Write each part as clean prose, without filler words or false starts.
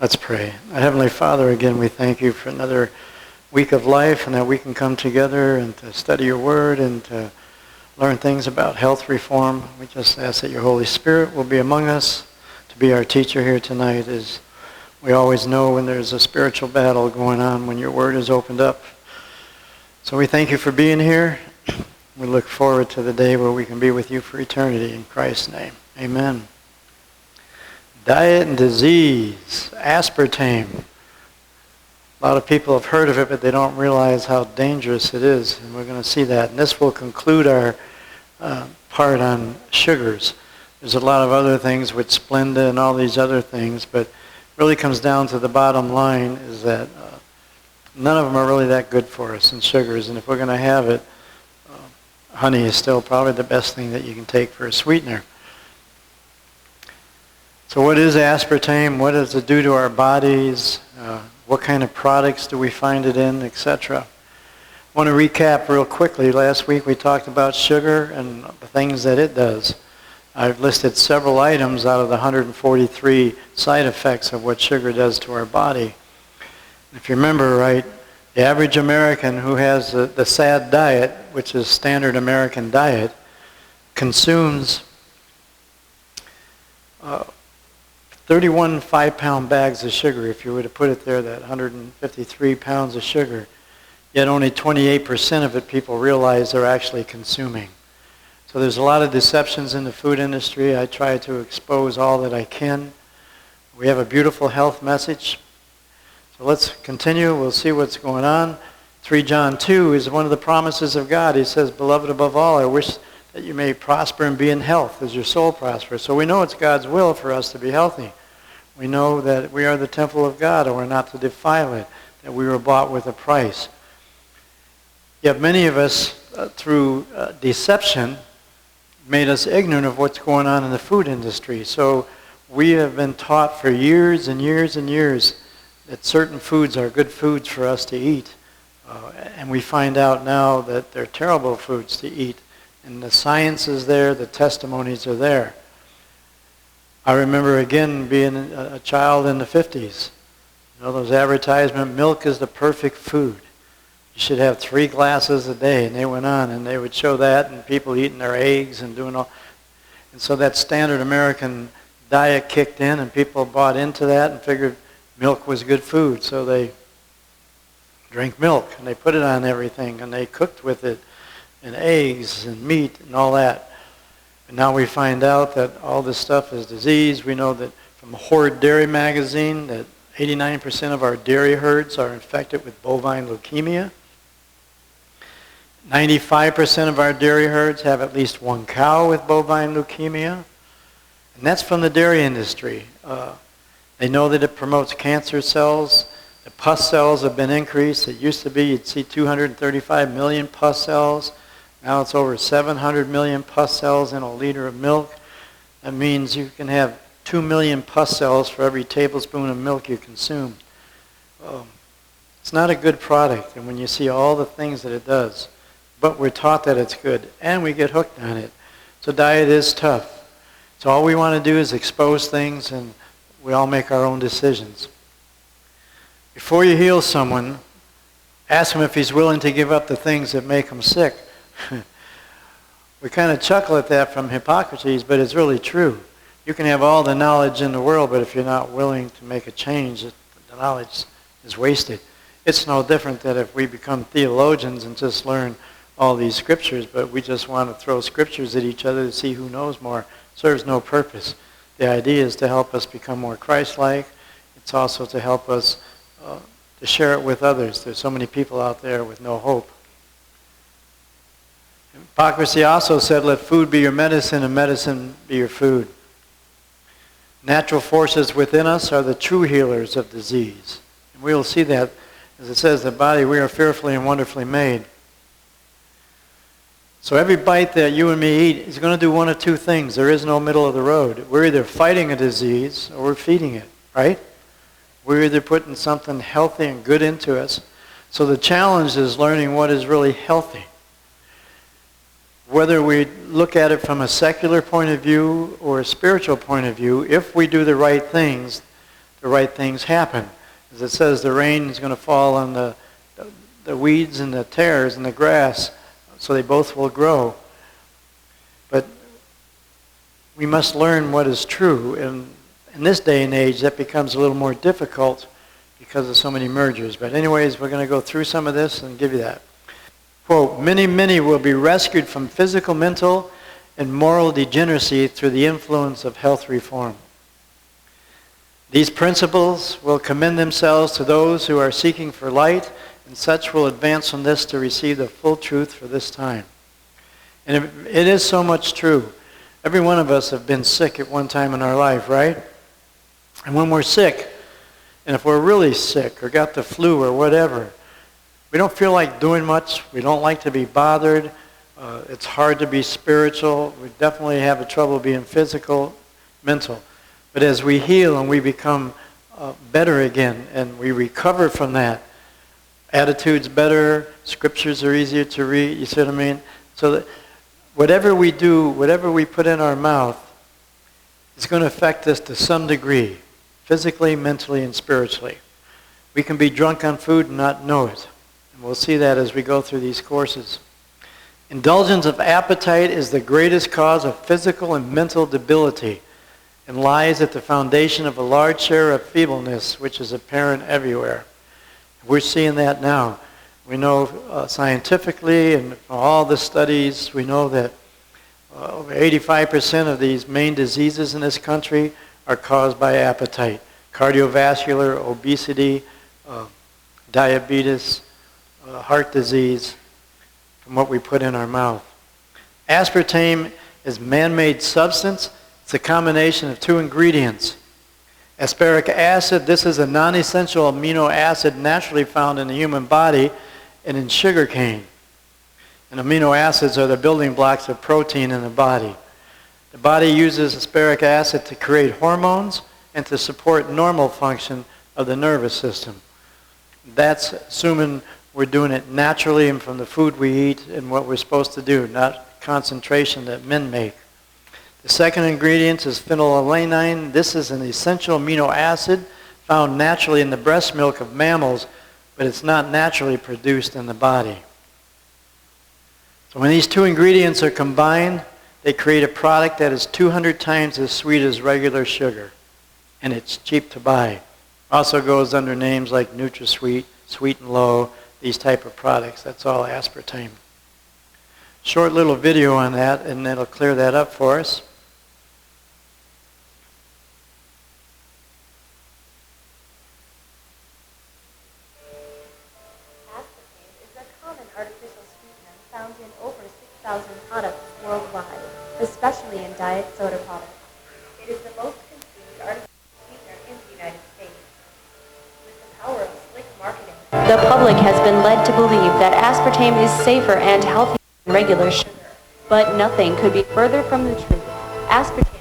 Let's pray. Our Heavenly Father, again, we thank you for another week of life and that we can come together and to study your word and to learn things about health reform. We just ask that your Holy Spirit will be among us to be our teacher here tonight, as we always know when there's a spiritual battle going on when your word is opened up. So we thank you for being here. We look forward to the day where we can be with you for eternity in Christ's name. Amen. Diet and disease, aspartame. A lot of people have heard of it, but they don't realize how dangerous it is, and we're going to see that. And this will conclude our part on sugars. There's a lot of other things with Splenda and all these other things, but it really comes down to the bottom line is that none of them are really that good for us in sugars, and if we're going to have it, honey is still probably the best thing that you can take for a sweetener. So what is aspartame? What does it do to our bodies? What kind of products do we find it in, etc.? I want to recap real quickly. Last week we talked about sugar and the things that it does. I've listed several items out of the 143 side effects of what sugar does to our body. If you remember right, the average American who has the SAD diet, which is standard American diet, consumes 31 5-pound bags of sugar, if you were to put it there, that 153 pounds of sugar. Yet only 28% of it people realize they're actually consuming. So there's a lot of deceptions in the food industry. I try to expose all that I can. We have a beautiful health message. So let's continue. We'll see what's going on. 3 John 2 is one of the promises of God. He says, "Beloved, above all, I wish that you may prosper and be in health as your soul prospers." So we know it's God's will for us to be healthy. We know that we are the temple of God and we're not to defile it, that we were bought with a price. Yet many of us, through deception, made us ignorant of what's going on in the food industry. So we have been taught for years and years and years that certain foods are good foods for us to eat. And we find out now that they're terrible foods to eat. And the science is there, the testimonies are there. I remember again being a child in the 50s. You know, those advertisements, milk is the perfect food. You should have 3 glasses a day. And they went on and they would show that and people eating their eggs and doing all. And so that standard American diet kicked in and people bought into that and figured milk was good food. So they drank milk and they put it on everything and they cooked with it. And eggs and meat and all that. And now we find out that all this stuff is disease. We know that from Horde Dairy Magazine that 89% of our dairy herds are infected with bovine leukemia. 95% of our dairy herds have at least one cow with bovine leukemia. And that's from the dairy industry. They know that it promotes cancer cells. The pus cells have been increased. It used to be you'd see 235 million pus cells. Now it's over 700 million pus cells in a liter of milk. That means you can have 2 million pus cells for every tablespoon of milk you consume. It's not a good product, and when you see all the things that it does, but we're taught that it's good, and we get hooked on it. So diet is tough. So all we want to do is expose things, and we all make our own decisions. Before you heal someone, ask him if he's willing to give up the things that make him sick. We kind of chuckle at that from Hippocrates, but it's really true. You can have all the knowledge in the world, but if you're not willing to make a change, the knowledge is wasted. It's no different that if we become theologians and just learn all these scriptures, but we just want to throw scriptures at each other to see who knows more, serves no purpose. The idea is to help us become more Christ-like. It's also to help us to share it with others. There's so many people out there with no hope. Hypocrisy also said, let food be your medicine and medicine be your food. Natural forces within us are the true healers of disease. And we will see that, as it says, the body, we are fearfully and wonderfully made. So every bite that you and me eat is going to do one of two things. There is no middle of the road. We're either fighting a disease or we're feeding it, right? We're either putting something healthy and good into us. So the challenge is learning what is really healthy. Whether we look at it from a secular point of view or a spiritual point of view, if we do the right things, the right things happen. As it says, the rain is going to fall on the weeds and the tares and the grass, so they both will grow. But we must learn what is true. And in this day and age, that becomes a little more difficult because of so many mergers. But anyways, we're going to go through some of this and give you that. Quote, many will be rescued from physical, mental, and moral degeneracy through the influence of health reform. These principles will commend themselves to those who are seeking for light, and such will advance from this to receive the full truth for this time. And it is so much true. Every one of us have been sick at one time in our life, right? And when we're sick, and if we're really sick or got the flu or whatever, we don't feel like doing much. We don't like to be bothered. It's hard to be spiritual. We definitely have trouble being physical, mental. But as we heal and we become better again and we recover from that, attitude's better, scriptures are easier to read, you see what I mean? So that whatever we do, whatever we put in our mouth, is going to affect us to some degree, physically, mentally, and spiritually. We can be drunk on food and not know it. And we'll see that as we go through these courses. Indulgence of appetite is the greatest cause of physical and mental debility and lies at the foundation of a large share of feebleness, which is apparent everywhere. We're seeing that now. We know scientifically and from all the studies, we know that over 85% of these main diseases in this country are caused by appetite. Cardiovascular, obesity, diabetes, heart disease, from what we put in our mouth. Aspartame is man-made substance. It's a combination of two ingredients. Aspartic acid, this is a non-essential amino acid naturally found in the human body and in sugar cane. And amino acids are the building blocks of protein in the body. The body uses aspartic acid to create hormones and to support normal function of the nervous system. That's assuming we're doing it naturally and from the food we eat and what we're supposed to do, not concentration that men make. The second ingredient is phenylalanine. This is an essential amino acid found naturally in the breast milk of mammals, but it's not naturally produced in the body. So when these two ingredients are combined, they create a product that is 200 times as sweet as regular sugar, and it's cheap to buy. Also goes under names like NutraSweet, Sweet and Low, these type of products. That's all aspartame. Short little video on that, and it'll clear that up for us. Aspartame is a common artificial sweetener found in over 6,000 products worldwide, especially in diet soda products. It is the most consumed artificial sweetener in the United States. With the power of slick marketing, the public has been led to believe that aspartame is safer and healthier than regular sugar. But nothing could be further from the truth. Aspartame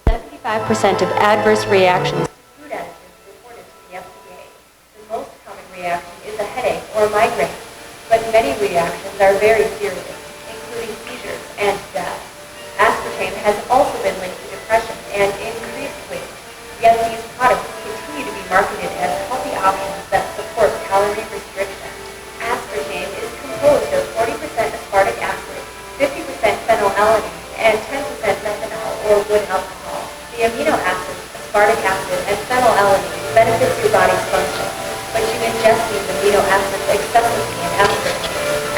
accounts for 75% of adverse reactions to food additives reported to the FDA. The most common reaction is a headache or migraine, but many reactions are very serious, including seizures and death. Aspartame has also been linked to depression and increased weight, yet these products continue to be marketed as healthy options that support calorie restriction. Aspartame is composed of 40% aspartic acid, 50% phenylalanine, and 10% methanol or wood alcohol. The amino acids, aspartic acid, and phenylalanine benefits your body's function, but you ingest these amino acids excessively in aspartame.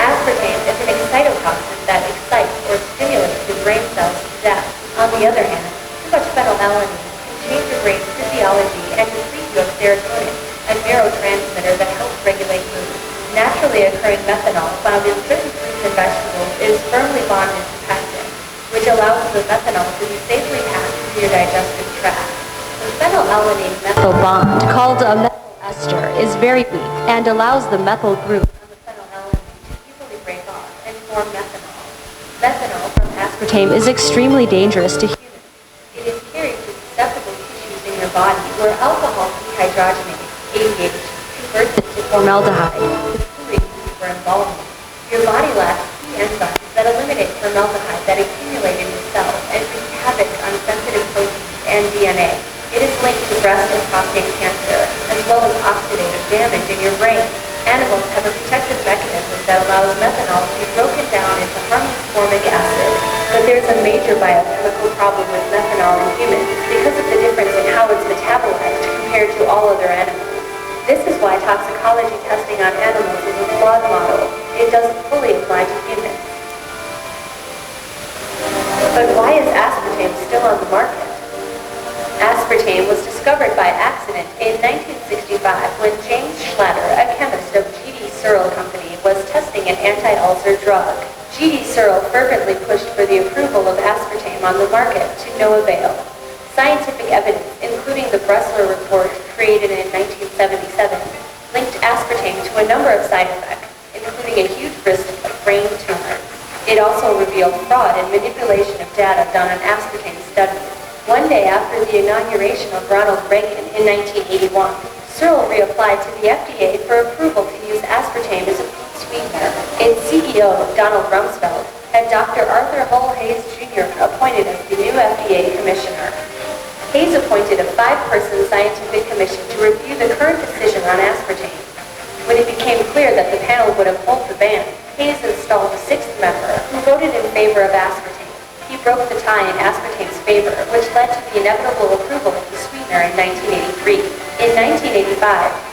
Aspartame is an excitotoxin that excites or stimulates your brain cells to death. On the other hand, too much phenylalanine can change your brain's physiology and deplete you of serotonin, a neurotransmitter that helps regulate mood. Naturally occurring methanol found in certain fruits and vegetables is firmly bonded to pectin, which allows the methanol to be safely passed through your digestive tract. The phenylalanine methyl bond, called a methyl ester, is very weak and allows the methyl group on the phenylalanine to easily break off and form methanol. Methanol from aspartame is extremely dangerous to humans. It is carried to susceptible tissues in your body where alcohol dehydrogenase, ADH, converts it to formaldehyde, the fluid used for embalming. Your body lacks key enzymes that eliminate formaldehyde that accumulate in your cells and wreak havoc on sensitive proteins and DNA. It It is linked to breast and prostate cancer, as well as oxidative damage in your brain. Animals have a protective mechanism that allows methanol to be broken down into harmless formic acid, but there's a major biochemical problem with methanol in humans because of the difference in how it's metabolized compared to all other animals. This is why toxicology testing on animals is a flawed model. It doesn't fully apply to humans. But why is aspartame still on the market? Aspartame was discovered by accident in 1965 when James Schlatter, a chemist of G.D. Searle Company, was testing an anti-ulcer drug. G.D. Searle fervently pushed for the approval of aspartame on the market, to no avail. Scientific evidence, including the Bressler report created in 1977, linked aspartame to a number of side effects, including a huge risk of brain tumors. It also revealed fraud and manipulation of data done on aspartame studies. One day after the inauguration of Ronald Reagan in 1981, Searle reapplied to the FDA for approval to use aspartame as a food sweetener. Its CEO, Donald Rumsfeld, had Dr. Arthur Hull Hayes Jr. appointed as the new FDA commissioner. Hayes appointed a 5-person scientific commission to review the current decision on aspartame. When it became clear that the panel would uphold the ban, Hayes installed a 6th member who voted in favor of aspartame. He broke the tie in aspartame's favor, which led to the inevitable approval of the sweetener in 1983. In 1985,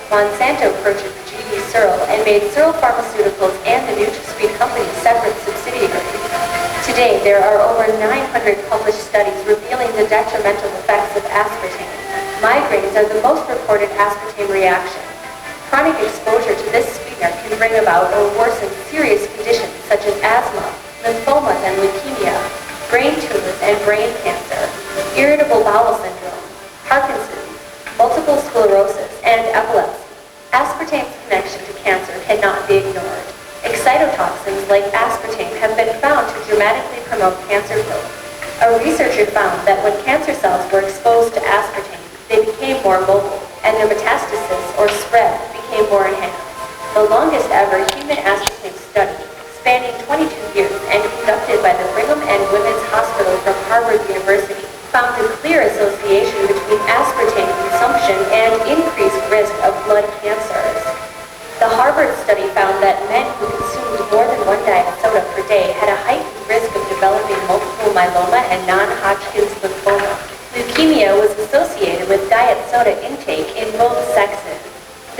Monsanto purchased G.D. Searle and made Searle Pharmaceuticals and the NutraSweet Company separate subsidiaries. Today, there are over 900 published studies revealing the detrimental effects of aspartame. Migraines are the most reported aspartame reaction. Chronic exposure to this sweetener can bring about or worsen serious conditions such as asthma, lymphomas and leukemia, brain tumors and brain cancer, irritable bowel syndrome, Parkinson's, multiple sclerosis, and epilepsy. Aspartame's connection to cancer cannot be ignored. Excitotoxins like aspartame have been found to dramatically promote cancer growth. A researcher found that when cancer cells were exposed to aspartame, they became more mobile, and their metastasis or spread became more enhanced. The longest ever human aspartame study, spanning 22 years and conducted by the Brigham and Women's Hospital from Harvard University, found a clear association between aspartame consumption and increased risk of blood cancers. The Harvard study found that men who consumed more than 1 diet soda per day had a heightened risk of developing multiple myeloma and non-Hodgkin's lymphoma. Leukemia was associated with diet soda intake in both sexes.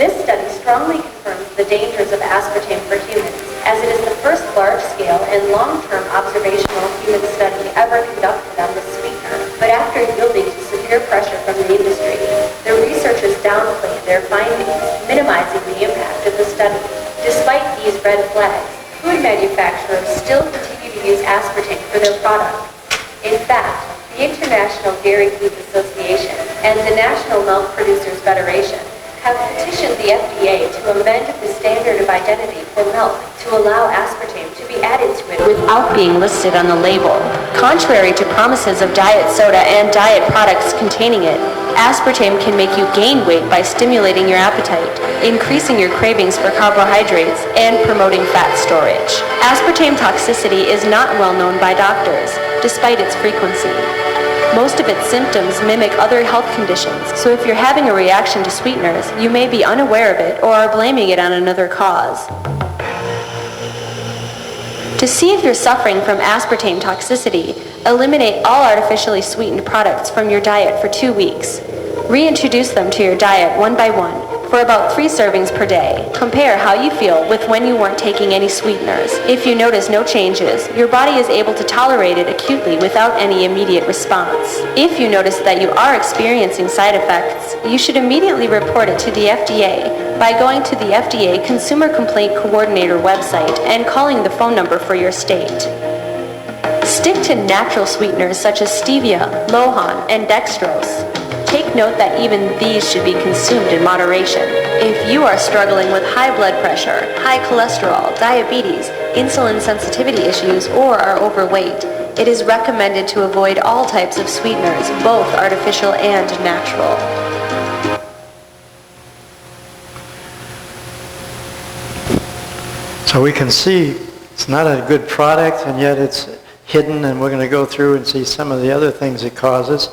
This study strongly confirms the dangers of aspartame for humans, as it is the first large-scale and long-term observational human study ever conducted on the sweetener. But after yielding to severe pressure from the industry, the researchers downplayed their findings, minimizing the impact of the study. Despite these red flags, food manufacturers still continue to use aspartame for their products. In fact, the International Dairy Foods Association and the National Milk Producers Federation have petitioned the FDA to amend the standard of identity for milk to allow aspartame to be added to it without being listed on the label. Contrary to promises of diet soda and diet products containing it, aspartame can make you gain weight by stimulating your appetite, increasing your cravings for carbohydrates, and promoting fat storage. Aspartame toxicity is not well known by doctors, despite its frequency. Most of its symptoms mimic other health conditions, so if you're having a reaction to sweeteners, you may be unaware of it or are blaming it on another cause. To see if you're suffering from aspartame toxicity, eliminate all artificially sweetened products from your diet for 2 weeks. Reintroduce them to your diet one by one, for about 3 servings per day. Compare how you feel with when you weren't taking any sweeteners. If you notice no changes, your body is able to tolerate it acutely without any immediate response. If you notice that you are experiencing side effects, you should immediately report it to the FDA by going to the FDA Consumer Complaint Coordinator website and calling the phone number for your state. Stick to natural sweeteners such as stevia, lohan, and dextrose. Take note that even these should be consumed in moderation. If you are struggling with high blood pressure, high cholesterol, diabetes, insulin sensitivity issues, or are overweight, it is recommended to avoid all types of sweeteners, both artificial and natural. So we can see it's not a good product, and yet it's hidden, and we're going to go through and see some of the other things it causes.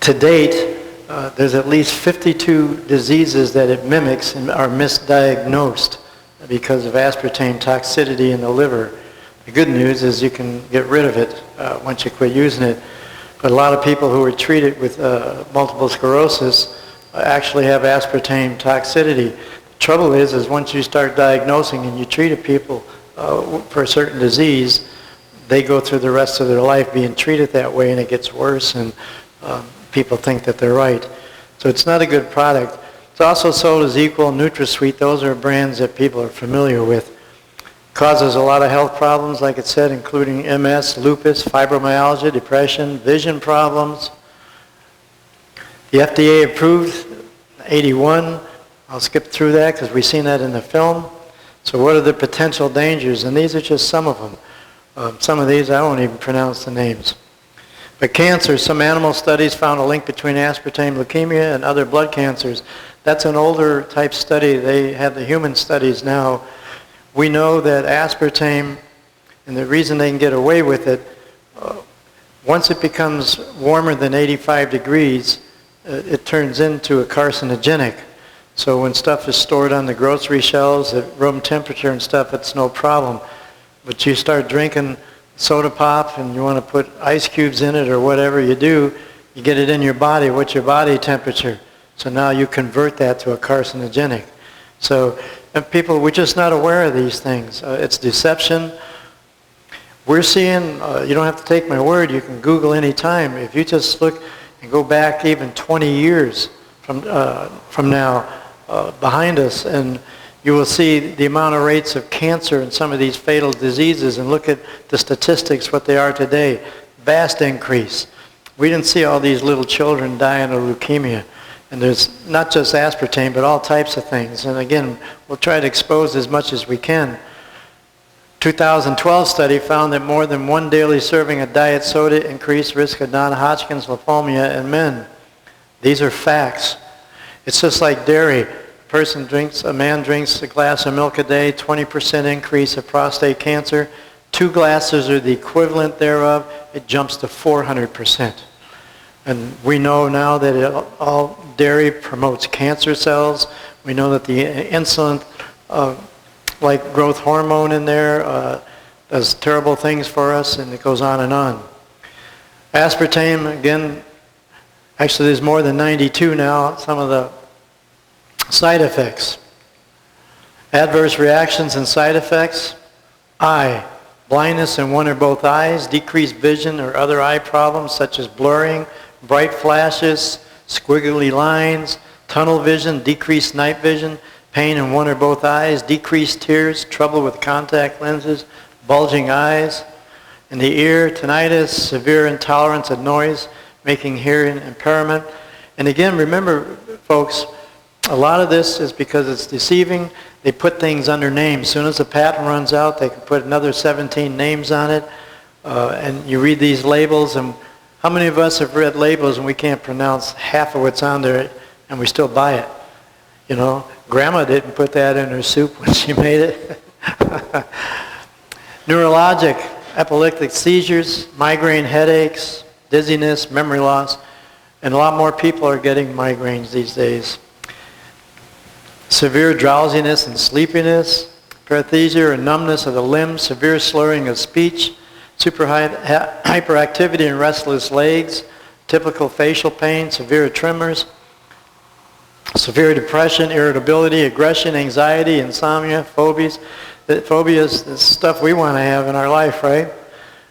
To date, there's at least 52 diseases that it mimics and are misdiagnosed because of aspartame toxicity in the liver. The good news is you can get rid of it once you quit using it. But a lot of people who are treated with multiple sclerosis actually have aspartame toxicity. The trouble is once you start diagnosing and you treat people for a certain disease, they go through the rest of their life being treated that way, and it gets worse, and people think that they're right. So it's not a good product. It's also sold as Equal, NutraSweet. Those are brands that people are familiar with. Causes a lot of health problems, like it said, including MS, lupus, fibromyalgia, depression, vision problems. The FDA approved 81. I'll skip through that because we've seen that in the film. So what are the potential dangers? And these are just some of them. Some of these I won't even pronounce the names. But cancer, some animal studies found a link between aspartame leukemia and other blood cancers. That's an older type study. They have the human studies now. We know that aspartame, and the reason they can get away with it, once it becomes warmer than 85 degrees, it turns into a carcinogenic. So when stuff is stored on the grocery shelves at room temperature and stuff, it's no problem. But you start drinking soda pop and you want to put ice cubes in it or whatever you do, you get it in your body. What's your body temperature? So now you convert that to a carcinogenic. So and people, we're just not aware of these things. It's deception. We're seeing, you don't have to take my word, you can Google any time. If you just look and go back even 20 years from now behind us, and you will see the amount of rates of cancer and some of these fatal diseases, and look at the statistics, what they are today. Vast increase. We didn't see all these little children dying of leukemia. And there's not just aspartame, but all types of things. And again, we'll try to expose as much as we can. 2012 study found that more than one daily serving of diet soda increased risk of non-Hodgkin's lymphoma in men. These are facts. It's just like dairy. A man drinks a glass of milk a day, 20% increase of prostate cancer. 2 glasses are the equivalent thereof. It jumps to 400%. And we know now that all dairy promotes cancer cells. We know that the insulin, like growth hormone in there, does terrible things for us, and it goes on and on. Aspartame, again, actually there's more than 92 now, some of the side effects. Adverse reactions and side effects. Eye, blindness in one or both eyes, decreased vision or other eye problems such as blurring, bright flashes, squiggly lines, tunnel vision, decreased night vision, pain in one or both eyes, decreased tears, trouble with contact lenses, bulging eyes. In the ear, tinnitus, severe intolerance of noise, making hearing impairment. And again, remember, folks, a lot of this is because it's deceiving. They put things under names. As soon as the patent runs out, they can put another 17 names on it. And you read these labels, and how many of us have read labels and we can't pronounce half of what's on there and we still buy it? You know, Grandma didn't put that in her soup when she made it. Neurologic, epileptic seizures, migraine headaches, dizziness, memory loss, and a lot more people are getting migraines these days. Severe drowsiness and sleepiness, paresthesia or numbness of the limbs, severe slurring of speech, super hyperactivity and restless legs, typical facial pain, severe tremors, severe depression, irritability, aggression, anxiety, insomnia, phobias. Phobias is stuff we want to have in our life, right?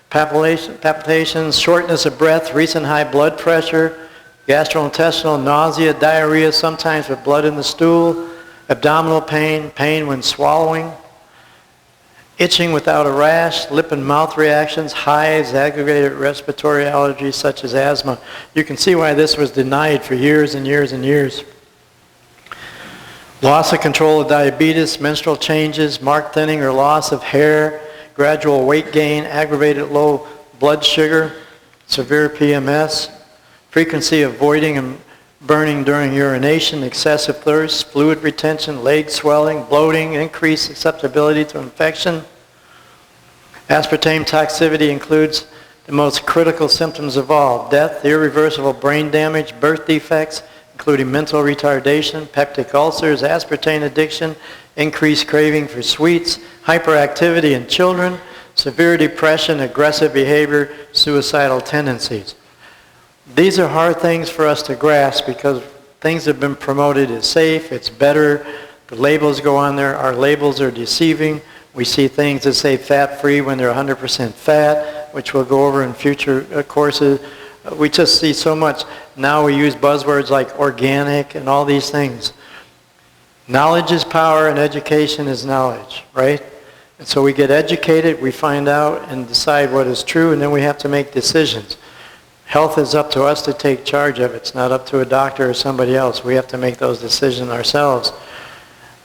Palpitations, shortness of breath, recent high blood pressure, gastrointestinal nausea, diarrhea, sometimes with blood in the stool, abdominal pain, pain when swallowing, itching without a rash, lip and mouth reactions, hives, aggravated respiratory allergies such as asthma. You can see why this was denied for years and years and years. Loss of control of diabetes, menstrual changes, marked thinning or loss of hair, gradual weight gain, aggravated low blood sugar, severe PMS, frequency of voiding and burning during urination, excessive thirst, fluid retention, leg swelling, bloating, increased susceptibility to infection. Aspartame toxicity includes the most critical symptoms of all: death, irreversible brain damage, birth defects, including mental retardation, peptic ulcers, aspartame addiction, increased craving for sweets, hyperactivity in children, severe depression, aggressive behavior, suicidal tendencies. These are hard things for us to grasp because things have been promoted as safe, it's better, the labels go on there, our labels are deceiving. We see things that say fat-free when they're 100% fat, which we'll go over in future courses. We just see so much. Now we use buzzwords like organic and all these things. Knowledge is power and education is knowledge, right? And so we get educated, we find out and decide what is true, and then we have to make decisions. Health is up to us to take charge of. It's not up to a doctor or somebody else. We have to make those decisions ourselves.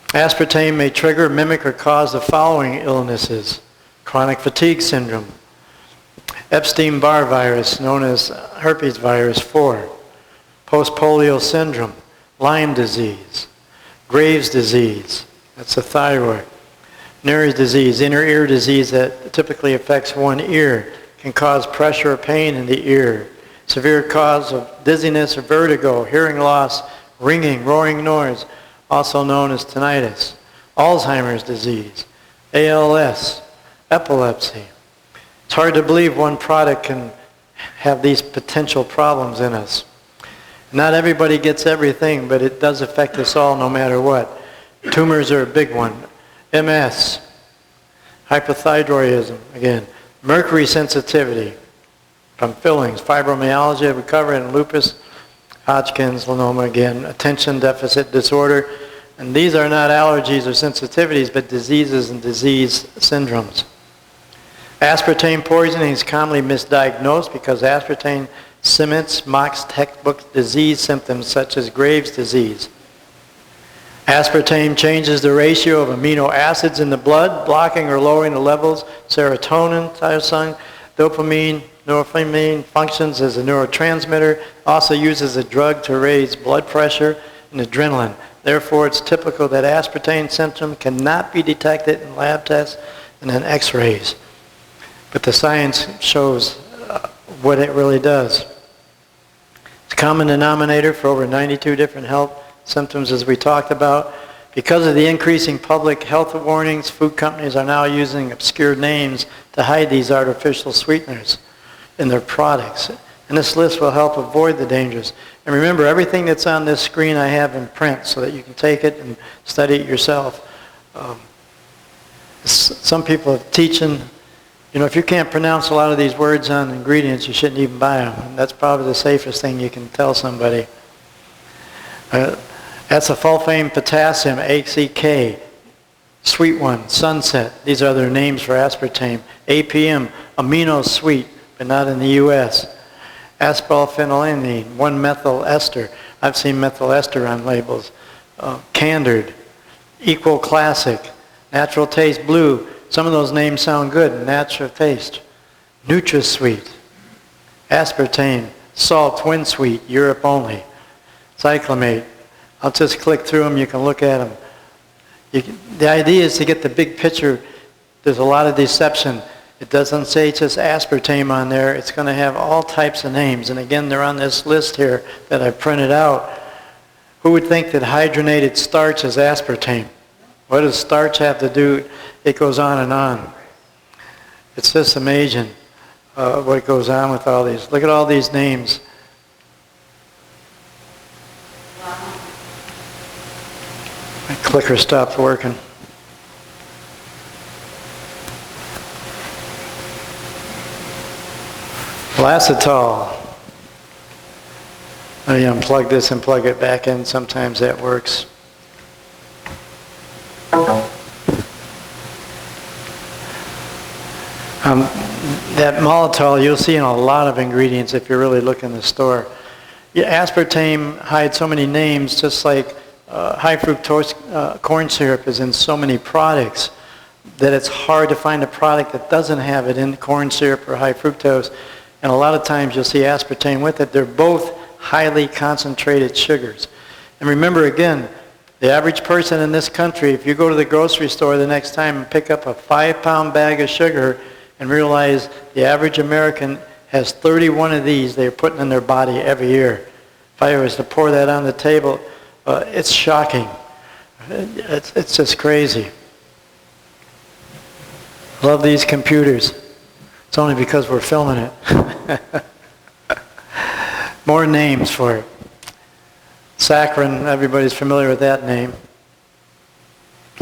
Aspartame may trigger, mimic, or cause the following illnesses: chronic fatigue syndrome, Epstein-Barr virus, known as herpes virus 4, post-polio syndrome, Lyme disease, Graves' disease, that's the thyroid, Nery's disease, inner ear disease that typically affects one ear, can cause pressure or pain in the ear, severe cause of dizziness or vertigo, hearing loss, ringing, roaring noise, also known as tinnitus, Alzheimer's disease, ALS, epilepsy. It's hard to believe one product can have these potential problems in us. Not everybody gets everything, but it does affect us all no matter what. Tumors are a big one. MS, hypothyroidism, again, mercury sensitivity from fillings, fibromyalgia, we cover in lupus, Hodgkin's, lymphoma, again, attention deficit disorder. And these are not allergies or sensitivities, but diseases and disease syndromes. Aspartame poisoning is commonly misdiagnosed because aspartame cements mocks textbook disease symptoms such as Graves' disease. Aspartame changes the ratio of amino acids in the blood, blocking or lowering the levels, serotonin, tyrosine, dopamine, norepinephrine, functions as a neurotransmitter, also uses a drug to raise blood pressure and adrenaline. Therefore, it's typical that aspartame symptom cannot be detected in lab tests and in x-rays. But the science shows what it really does. It's a common denominator for over 92 different health symptoms, as we talked about. Because of the increasing public health warnings, food companies are now using obscure names to hide these artificial sweeteners in their products. And this list will help avoid the dangers. And remember, everything that's on this screen I have in print so that you can take it and study it yourself. Some people are teaching, if you can't pronounce a lot of these words on ingredients, you shouldn't even buy them. And that's probably the safest thing you can tell somebody. Acetylphosphate potassium, ACK, Sweet One, Sunset. These are their names for aspartame. APM, amino sweet, but not in the U.S. Asparphenylamine, 1-methyl ester. I've seen methyl ester on labels. Candid, Equal Classic, Natural Taste Blue. Some of those names sound good. Natural Taste. NutraSweet, Aspartame, Salt Twin Sweet, Europe only. Cyclamate. I'll just click through them. You can look at them. The idea is to get the big picture. There's a lot of deception. It doesn't say just aspartame on there. It's going to have all types of names. And again, they're on this list here that I printed out. Who would think that hydrogenated starch is aspartame? What does starch have to do? It goes on and on. It's just amazing what goes on with all these. Look at all these names. My clicker stopped working. Lacetol. Let me unplug this and plug it back in. Sometimes that works. That maltol you'll see in a lot of ingredients if you really look in the store. Yeah, aspartame hides so many names, just like high fructose corn syrup is in so many products that it's hard to find a product that doesn't have it in corn syrup or high fructose. And a lot of times you'll see aspartame with it. They're both highly concentrated sugars. And remember again, the average person in this country, if you go to the grocery store the next time and pick up a 5-pound bag of sugar and realize the average American has 31 of these they're putting in their body every year. If I was to pour that on the table, it's shocking. It's just crazy. Love these computers. It's only because we're filming it. More names for it. Saccharin, everybody's familiar with that name.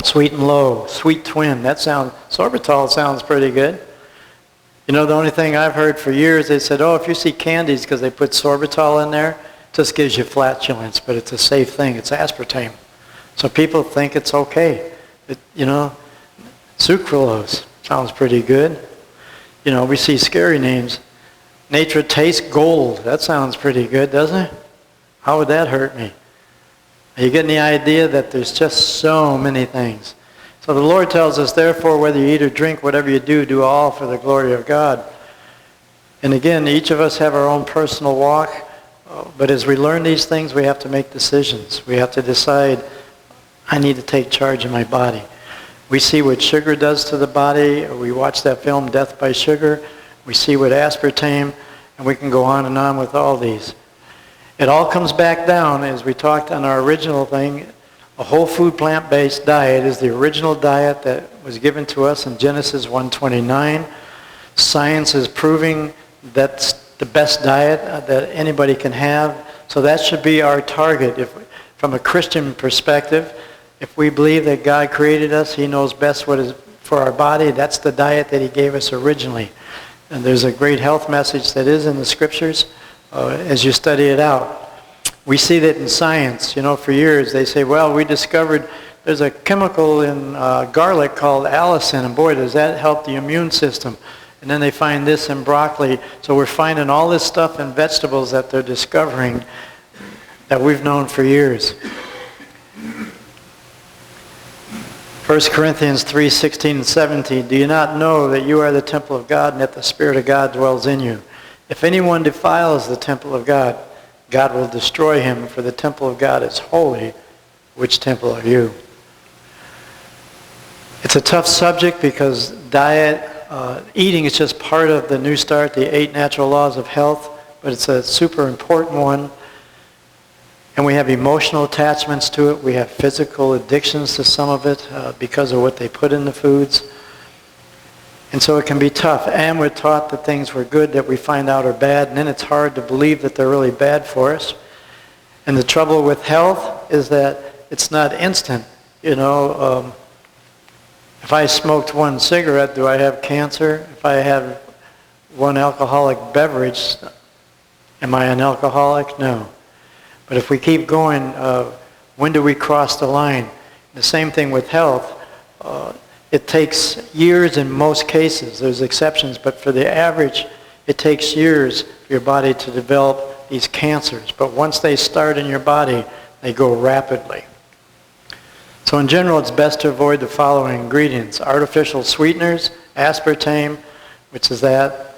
Sweet and low, sweet twin. Sorbitol sounds pretty good. You know, the only thing I've heard for years, they said, if you see candies because they put sorbitol in there, it just gives you flatulence, but it's a safe thing. It's aspartame. So people think it's okay. Sucralose sounds pretty good. You know, we see scary names. Nature tastes gold. That sounds pretty good, doesn't it? How would that hurt me? Are you getting the idea that there's just so many things? So the Lord tells us, therefore, whether you eat or drink, whatever you do, do all for the glory of God. And again, each of us have our own personal walk. But as we learn these things, we have to make decisions. We have to decide, I need to take charge of my body. We see what sugar does to the body. We watch that film, Death by Sugar. We see what aspartame, and we can go on and on with all these. It all comes back down, as we talked on our original thing, a whole food plant-based diet is the original diet that was given to us in Genesis 1:29. Science is proving that's the best diet that anybody can have. So that should be our target. From a Christian perspective, if we believe that God created us, He knows best what is for our body. That's the diet that He gave us originally. And there's a great health message that is in the Scriptures as you study it out. We see that in science. You know, for years they say, well, we discovered there's a chemical in garlic called allicin, and boy, does that help the immune system. And then they find this in broccoli. So we're finding all this stuff in vegetables that they're discovering that we've known for years. 1 Corinthians 3:16 and 17, do you not know that you are the temple of God and that the Spirit of God dwells in you? If anyone defiles the temple of God, God will destroy him, for the temple of God is holy. Which temple are you? It's a tough subject because eating is just part of the New Start, the 8 natural laws of health, but it's a super important one. And we have emotional attachments to it. We have physical addictions to some of it because of what they put in the foods. And so it can be tough. And we're taught that things were good that we find out are bad, and then it's hard to believe that they're really bad for us. And the trouble with health is that it's not instant. You know, if I smoked one cigarette, do I have cancer? If I have one alcoholic beverage, am I an alcoholic? No. But if we keep going, when do we cross the line? The same thing with health. It takes years in most cases. There's exceptions, but for the average, it takes years for your body to develop these cancers. But once they start in your body, they go rapidly. So in general, it's best to avoid the following ingredients: artificial sweeteners, aspartame, which is that,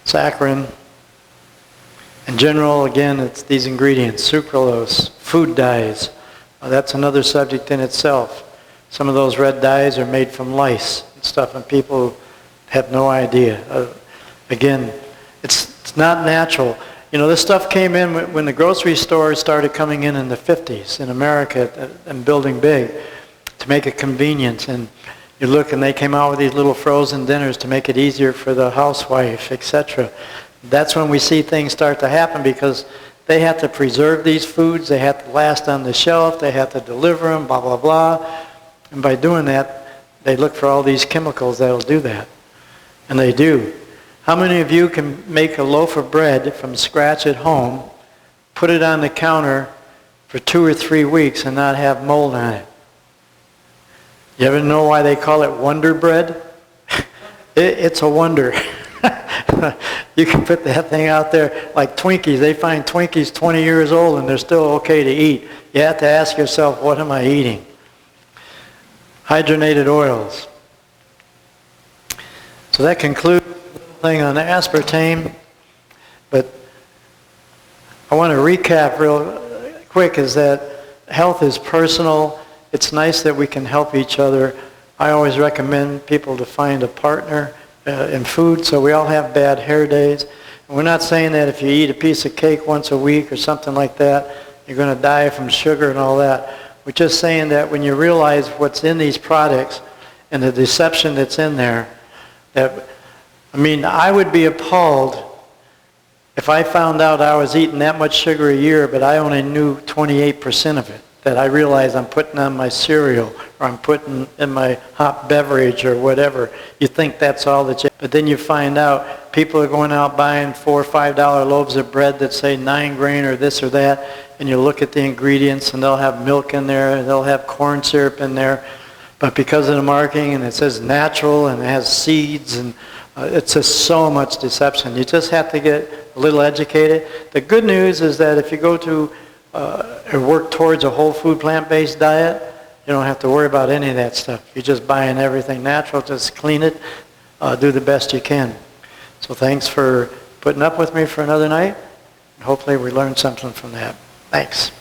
saccharin. In general, again, it's these ingredients: sucralose, food dyes. That's another subject in itself. Some of those red dyes are made from lice and stuff, and people have no idea. Again, it's not natural. You know, this stuff came in when the grocery stores started coming in the 50s in America and building big to make it convenient. And you look, and they came out with these little frozen dinners to make it easier for the housewife, etc. That's when we see things start to happen because they have to preserve these foods. They have to last on the shelf. They have to deliver them, blah, blah, blah. And by doing that, they look for all these chemicals that'll do that. And they do. How many of you can make a loaf of bread from scratch at home, put it on the counter for 2 or 3 weeks and not have mold on it? You ever know why they call it Wonder Bread? It's a wonder. You can put that thing out there like Twinkies. They find Twinkies 20 years old and they're still okay to eat. You have to ask yourself, what am I eating? Hydrogenated oils. So that concludes the thing on aspartame. But I want to recap real quick is that health is personal. It's nice that we can help each other. I always recommend people to find a partner in food, so we all have bad hair days. And we're not saying that if you eat a piece of cake once a week or something like that, you're going to die from sugar and all that. We're just saying that when you realize what's in these products and the deception that's in there, that, I mean, I would be appalled if I found out I was eating that much sugar a year, but I only knew 28% of it, that I realize I'm putting on my cereal or I'm putting in my hot beverage or whatever. You think that's all that you, but then you find out people are going out buying $4 or $5 loaves of bread that say 9 grain or this or that, and you look at the ingredients and they'll have milk in there and they'll have corn syrup in there, but because of the marketing and it says natural and it has seeds and it's just so much deception. You just have to get a little educated. The good news is that if you go to or work towards a whole food plant-based diet, you don't have to worry about any of that stuff. You're just buying everything natural, just clean it, do the best you can. So thanks for putting up with me for another night. Hopefully we learned something from that. Thanks.